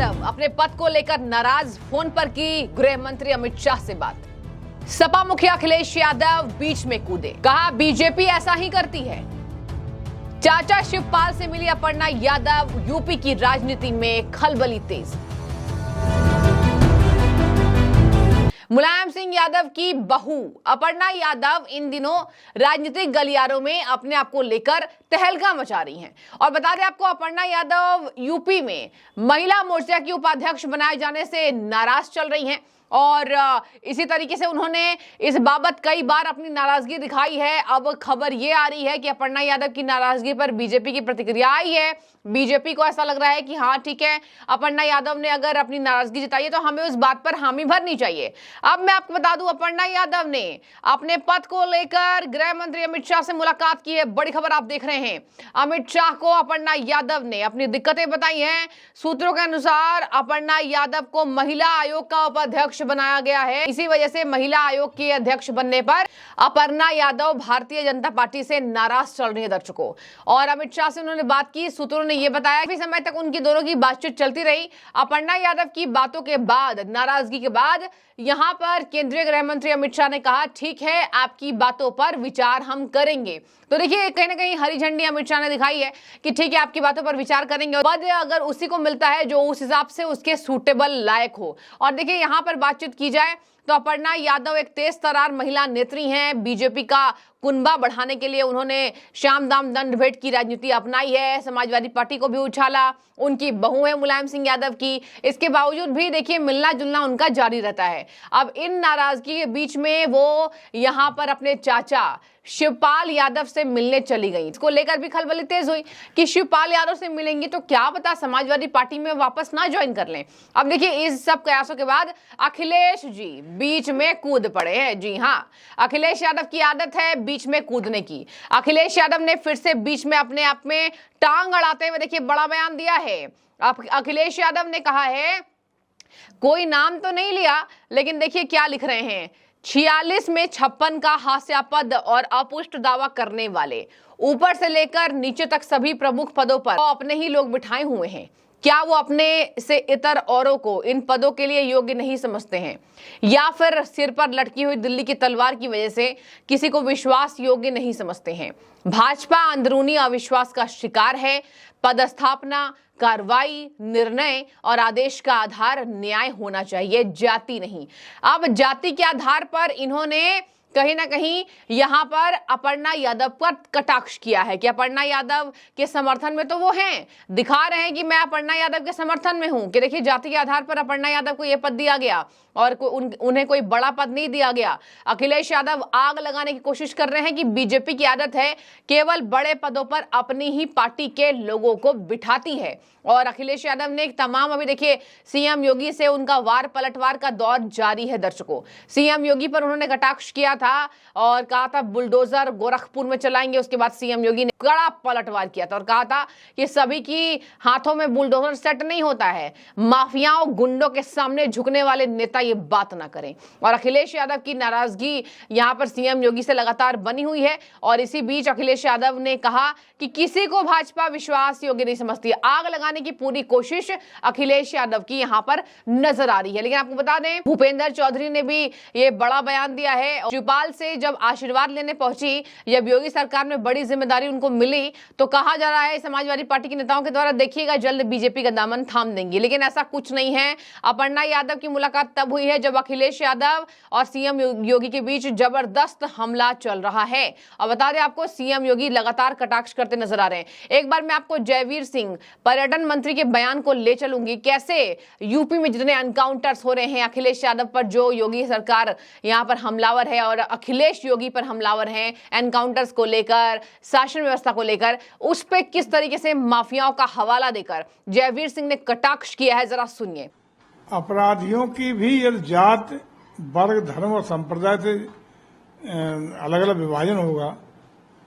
यादव अपने पद को लेकर नाराज, फोन पर की गृह मंत्री अमित शाह से बात। सपा मुखिया अखिलेश यादव बीच में कूदे, कहा बीजेपी ऐसा ही करती है। चाचा शिवपाल से मिली अपर्णा यादव, यूपी की राजनीति में खलबली तेज। मुलायम सिंह यादव की बहू अपर्णा यादव इन दिनों राजनीतिक गलियारों में अपने आप को लेकर तहलका मचा रही हैं। और बता दें आपको, अपर्णा यादव यूपी में महिला मोर्चा की उपाध्यक्ष बनाए जाने से नाराज चल रही हैं और इसी तरीके से उन्होंने इस बाबत कई बार अपनी नाराजगी दिखाई है। अब खबर ये आ रही है कि अपर्णा यादव की नाराजगी पर बीजेपी की प्रतिक्रिया आई है। बीजेपी को ऐसा लग रहा है कि हाँ ठीक है, अपर्णा यादव ने अगर अपनी नाराजगी जताई है तो हमें उस बात पर हामी भरनी चाहिए। अब मैं आपको बता दूं, अपर्णा यादव ने अपने पद को लेकर गृह मंत्री अमित शाह से मुलाकात की है। बड़ी खबर आप देख रहे हैं। अमित शाह को अपर्णा यादव ने अपनी दिक्कतें बताई हैं। सूत्रों के अनुसार अपर्णा यादव को महिला आयोग का उपाध्यक्ष बनाया गया है। इसी वजह से महिला आयोग के अध्यक्ष बनने पर अपर्णा यादव भारतीय जनता पार्टी से नाराज चल रही है दर्शकों। और अमित शाह से उन्होंने बात की। सूत्रों ने यह बताया कि समय तक उनकी दोनों की बातचीत चलती रही। अपर्णा यादव की बातों के बाद, नाराजगी के बाद, यहां पर केंद्रीय गृह मंत्री अमित शाह ने कहा ठीक है, आपकी बातों पर विचार हम करेंगे। तो देखिए, कहीं ना कहीं हरी झंडी अमित शाह ने दिखाई है कि ठीक है, आपकी बातों पर विचार करेंगे। पद अगर उसी को मिलता है जो उस हिसाब से उसके सूटेबल लायक हो। और देखिए, यहां पर बातचीत की जाए तो अपर्णा यादव एक तेज तर्रार महिला नेत्री हैं। बीजेपी का कुनबा बढ़ाने के लिए उन्होंने श्याम दाम दंड भेंट की राजनीति अपनाई है। समाजवादी पार्टी को भी उछाला। उनकी बहू है मुलायम सिंह यादव की। इसके बावजूद भी देखिए, मिलना जुलना उनका जारी रहता है। अब इन नाराजगी के बीच में वो यहां पर अपने चाचा शिवपाल यादव से मिलने चली गई। इसको लेकर भी खलबली तेज हुई कि शिवपाल यादव से मिलेंगी तो क्या पता समाजवादी पार्टी में वापस ना ज्वाइन कर लें। अब देखिए, इस सब प्रयासों के बाद अखिलेश जी बीच में कूद पड़े हैं। जी हाँ, अखिलेश यादव की आदत है बीच में कूदने की। अखिलेश यादव ने फिर से बीच में अपने आप में टांग अड़ाते हुए देखिए बड़ा बयान दिया है। अखिलेश यादव ने कहा है, कोई नाम तो नहीं लिया, लेकिन देखिए क्या लिख रहे हैं। 46 में 56 का हास्यास्पद और अपुष्ट दावा करने वाले, ऊपर से लेकर नीचे तक सभी प्रमुख पदों पर अपने ही लोग बिठाए हुए हैं। क्या वो अपने से इतर औरों को इन पदों के लिए योग्य नहीं समझते हैं, या फिर सिर पर लटकी हुई दिल्ली की तलवार की वजह से किसी को विश्वास योग्य नहीं समझते हैं? भाजपा अंदरूनी अविश्वास का शिकार है। पदस्थापना, कार्रवाई, निर्णय और आदेश का आधार न्याय होना चाहिए, जाति नहीं। अब जाति के आधार पर इन्होंने कहीं ना कहीं यहां पर अपर्णा यादव पर कटाक्ष किया है कि अपर्णा यादव के समर्थन में तो वो हैं, दिखा रहे हैं कि मैं अपर्णा यादव के समर्थन में हूं। कि देखिए, जाति के आधार पर अपर्णा यादव को यह पद दिया गया और उन्हें कोई बड़ा पद नहीं दिया गया। अखिलेश यादव आग लगाने की कोशिश कर रहे हैं कि बीजेपी की आदत है केवल बड़े पदों पर अपनी ही पार्टी के लोगों को बिठाती है। और अखिलेश यादव ने तमाम, अभी देखिए, सीएम योगी से उनका वार पलटवार का दौर जारी है दर्शकों। सीएम योगी पर उन्होंने कटाक्ष किया था और कहा था बुलडोजर गोरखपुर में चलाएंगे। उसके बाद सीएम योगी ने कड़ा पलटवार किया था और कहा था कि सभी की हाथों में बुलडोजर सेट नहीं होता है, माफियाओं गुंडों के सामने झुकने वाले नेता ये बात ना करें। और अखिलेश यादव की नाराजगी यहां पर सीएम योगी से लगातार बनी हुई है। और इसी बीच अखिलेश यादव ने कहा कि किसी को भाजपा विश्वास योग्य नहीं समझती। आग लगाने की पूरी कोशिश अखिलेश यादव की यहां पर नजर आ रही है। लेकिन आपको बता दें, भूपेंद्र चौधरी ने भी ये बड़ा बयान दिया है। शिवपाल से जब आशीर्वाद लेने पहुंची, जब योगी सरकार में बड़ी जिम्मेदारी उनको मिली, तो कहा जा रहा है समाजवादी पार्टी के नेताओं के द्वारा, देखिएगा जल्द बीजेपी का दामन थाम देंगी। लेकिन ऐसा कुछ नहीं है। अपर्णा यादव की मुलाकात तब हुई है जब अखिलेश यादव और सीएम योगी के बीच जबरदस्त हमला चल रहा है। और बता दें आपको, सीएम योगी लगातार कटाक्ष करते नजर आ रहे हैं। एक बार मैं आपको जयवीर सिंह पर्यटन मंत्री के बयान को ले चलूंगी, कैसे यूपी में जितने एनकाउंटर्स हो रहे हैं अखिलेश यादव पर, जो योगी सरकार यहां पर हमलावर है और अखिलेश योगी पर हमलावर हैं एनकाउंटर्स को लेकर, शासन व्यवस्था को लेकर, उस पर किस तरीके से माफियाओं का हवाला देकर जयवीर सिंह ने कटाक्ष किया है, जरा सुनिए। अपराधियों की भी यदि जात, वर्ग, धर्म और संप्रदाय से अलग अलग विभाजन होगा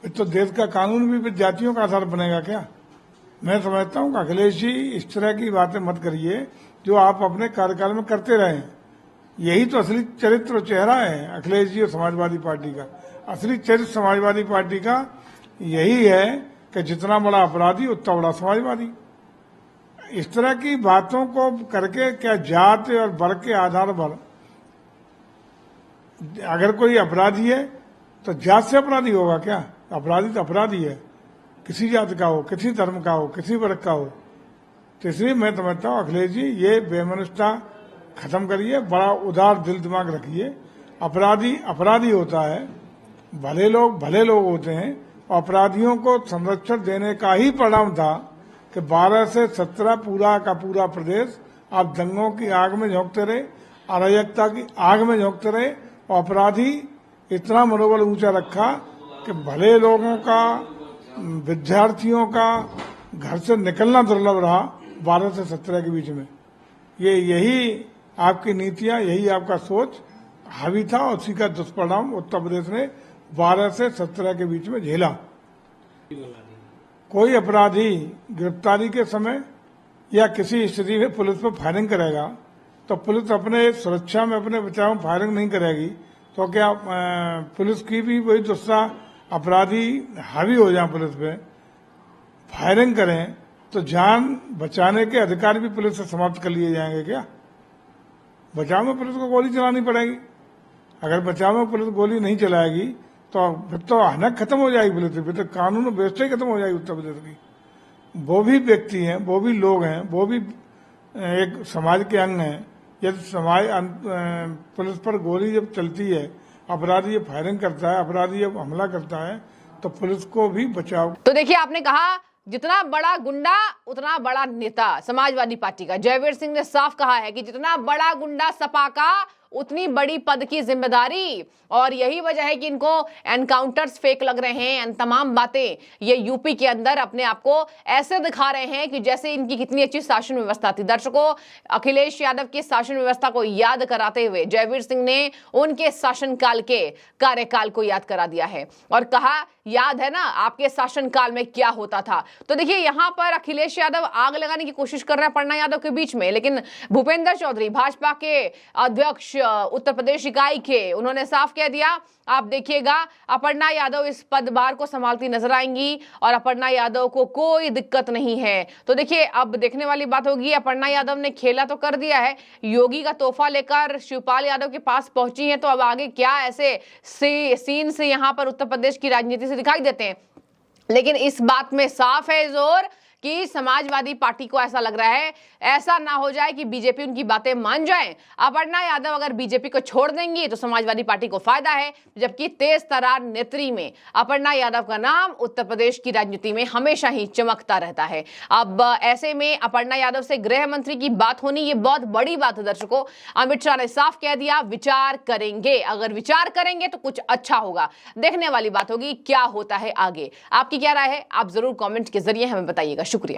तो देश का कानून भी जातियों का आधार बनेगा क्या? मैं समझता हूं कि अखिलेश जी इस तरह की बातें मत करिए जो आप अपने कार्यकाल में करते रहे। यही तो असली चरित्र और चेहरा है अखिलेश जी और समाजवादी पार्टी का। असली चरित्र समाजवादी पार्टी का यही है कि जितना बड़ा अपराधी उतना बड़ा समाजवादी। इस तरह की बातों को करके क्या जात और वर्ग के आधार पर अगर कोई अपराधी है तो जात से अपराधी होगा क्या? अपराधी तो अपराधी है, किसी जात का हो, किसी धर्म का हो, किसी वर्ग का हो। तो इसलिए मैं समझता हूँ अखिलेश जी, ये बेमनुष्यता खत्म करिए, बड़ा उदार दिल दिमाग रखिए। अपराधी अपराधी होता है, भले लोग होते हैं। अपराधियों को संरक्षण देने का ही परिणाम था कि 12 से 17 पूरा का पूरा प्रदेश आप दंगों की आग में झोंकते रहे, अराजकता की आग में झोंकते रहे। और अपराधी इतना मनोबल ऊंचा रखा कि भले लोगों का, विद्यार्थियों का घर से निकलना दुर्लभ रहा 12 से 17 के बीच में। यही आपकी नीतियां, यही आपका सोच हावी था और उसी का दुष्परिणाम उत्तर प्रदेश ने 12 से 17 के बीच में झेला। कोई अपराधी गिरफ्तारी के समय या किसी स्थिति में पुलिस पर फायरिंग करेगा तो पुलिस अपने सुरक्षा में, अपने बचाव में फायरिंग नहीं करेगी तो क्या पुलिस की भी वही दुस्सा अपराधी हावी हो जाए पुलिस पे, फायरिंग करें तो जान बचाने के अधिकार भी पुलिस से समाप्त कर लिए जाएंगे क्या? बचाव में पुलिस को गोली चलानी पड़ेगी। अगर बचाव में पुलिस गोली नहीं चलाएगी तो फिर तो हनक खत्म हो जाएगी पुलिस, फिर तो कानून व्यवस्था ही खत्म हो जाएगी उत्तर प्रदेश की। वो भी व्यक्ति हैं, वो भी लोग हैं, वो भी एक समाज के अंग हैं। यदि समाज पुलिस पर गोली जब चलती है, अपराधी जब फायरिंग करता है, अपराधी जब हमला करता है, तो पुलिस को भी बचाव। तो देखिए, आपने कहा जितना बड़ा गुंडा उतना बड़ा नेता। समाजवादी पार्टी का जयवीर सिंह ने साफ कहा है कि जितना बड़ा गुंडा सपा का उतनी बड़ी पद की जिम्मेदारी। और यही वजह है कि इनको एनकाउंटर्स फेक लग रहे हैं, तमाम बातें ये यूपी के अंदर अपने आप को ऐसे दिखा रहे हैं कि जैसे इनकी कितनी अच्छी शासन व्यवस्था थी। दर्शकों, अखिलेश यादव की शासन व्यवस्था को याद कराते हुए जयवीर सिंह ने उनके शासनकाल के कार्यकाल को याद करा दिया है और कहा, याद है ना आपके शासनकाल में क्या होता था। तो देखिए, यहां पर अखिलेश यादव आग लगाने की कोशिश कर रहे हैं अपर्णा यादव के बीच में, लेकिन भूपेंद्र चौधरी भाजपा के अध्यक्ष उत्तर प्रदेश इकाई के, उन्होंने साफ कह दिया, आप देखिएगा अपर्णा यादव इस पदभार को संभालती नजर आएंगी और अपर्णा यादव को कोई दिक्कत नहीं है। तो देखिए, अब देखने वाली बात होगी। अपर्णा यादव ने खेला तो कर दिया है, योगी का तोहफा लेकर शिवपाल यादव के पास पहुंची है, तो अब आगे क्या ऐसे सीन से यहां पर उत्तर प्रदेश की राजनीति से दिखाई देते हैं। लेकिन इस बात में साफ है जोर कि समाजवादी पार्टी को ऐसा लग रहा है, ऐसा ना हो जाए कि बीजेपी उनकी बातें मान जाए। अपर्णा यादव अगर बीजेपी को छोड़ देंगी तो समाजवादी पार्टी को फायदा है, जबकि तेज तरार नेत्री में अपर्णा यादव का नाम उत्तर प्रदेश की राजनीति में हमेशा ही चमकता रहता है। अब ऐसे में अपर्णा यादव से गृह मंत्री की बात होनी, ये बहुत बड़ी बात है। दर्शकों, अमित शाह ने साफ कह दिया, विचार करेंगे। अगर विचार करेंगे तो कुछ अच्छा होगा। देखने वाली बात होगी क्या होता है आगे। आपकी क्या राय है, आप जरूर कॉमेंट के जरिए हमें बताइएगा। शुक्रिया।